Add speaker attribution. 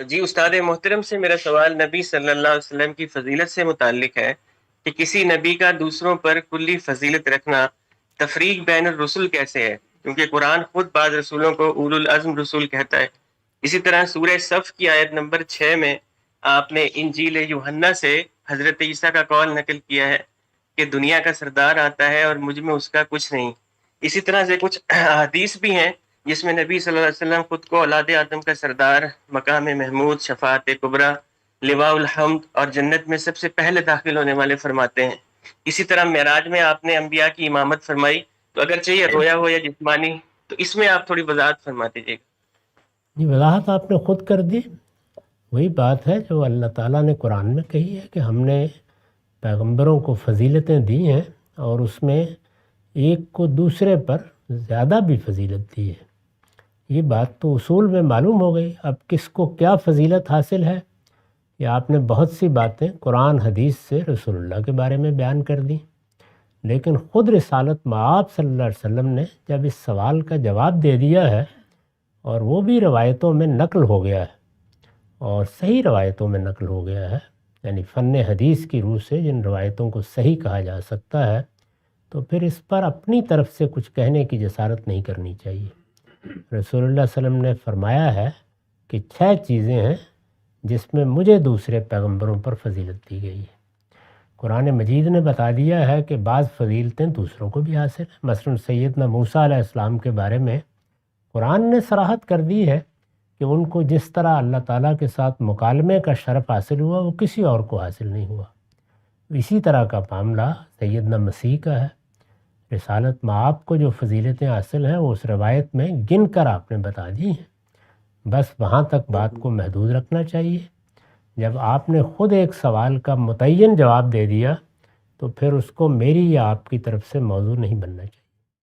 Speaker 1: جی استاد محترم سے میرا سوال نبی صلی اللہ علیہ وسلم کی فضیلت سے متعلق ہے کہ کسی نبی کا دوسروں پر کلی فضیلت رکھنا تفریق بین الرسل کیسے ہے، کیونکہ قرآن خود بعض رسولوں کو اولو العزم رسول کہتا ہے۔ اسی طرح سورہ صف کی آیت نمبر 6 میں آپ نے انجیل یوحنا سے حضرت عیسیٰ کا قول نقل کیا ہے کہ دنیا کا سردار آتا ہے اور مجھ میں اس کا کچھ نہیں۔ اسی طرح سے کچھ حدیث بھی ہیں جس میں نبی صلی اللہ علیہ وسلم خود کو اولاد آدم کا سردار، مقام محمود، شفاعت کبریٰ، لواء الحمد اور جنت میں سب سے پہلے داخل ہونے والے فرماتے ہیں۔ اسی طرح معراج میں آپ نے انبیاء کی امامت فرمائی، تو اگرچہ یہ رویا ہو یا جسمانی، تو اس میں آپ تھوڑی وضاحت فرما دیجیے گا۔
Speaker 2: جی وضاحت آپ نے خود کر دی، وہی بات ہے جو اللہ تعالیٰ نے قرآن میں کہی ہے کہ ہم نے پیغمبروں کو فضیلتیں دی ہیں اور اس میں ایک کو دوسرے پر زیادہ بھی فضیلت دی ہے۔ یہ بات تو اصول میں معلوم ہو گئی۔ اب کس کو کیا فضیلت حاصل ہے، یہ آپ نے بہت سی باتیں قرآن حدیث سے رسول اللہ کے بارے میں بیان کر دیں، لیکن خود رسالت مآب صلی اللہ علیہ وسلم نے جب اس سوال کا جواب دے دیا ہے، اور وہ بھی روایتوں میں نقل ہو گیا ہے، اور صحیح روایتوں میں نقل ہو گیا ہے، یعنی فن حدیث کی روح سے جن روایتوں کو صحیح کہا جا سکتا ہے، تو پھر اس پر اپنی طرف سے کچھ کہنے کی جسارت نہیں کرنی چاہیے۔ رسول اللہ صلی اللہ علیہ وسلم نے فرمایا ہے کہ 6 چیزیں ہیں جس میں مجھے دوسرے پیغمبروں پر فضیلت دی گئی ہے۔ قرآن مجید نے بتا دیا ہے کہ بعض فضیلتیں دوسروں کو بھی حاصل ہیں۔ مثلا سیدنا موسیٰ علیہ السلام کے بارے میں قرآن نے صراحت کر دی ہے کہ ان کو جس طرح اللہ تعالیٰ کے ساتھ مکالمے کا شرف حاصل ہوا وہ کسی اور کو حاصل نہیں ہوا۔ اسی طرح کا معاملہ سیدنا مسیح کا ہے۔ رسالت مآب کو جو فضیلتیں حاصل ہیں وہ اس روایت میں گن کر آپ نے بتا دی ہیں، بس وہاں تک بات کو محدود رکھنا چاہیے۔ جب آپ نے خود ایک سوال کا متعین جواب دے دیا تو پھر اس کو میری یا آپ کی طرف سے موضوع نہیں بننا چاہیے۔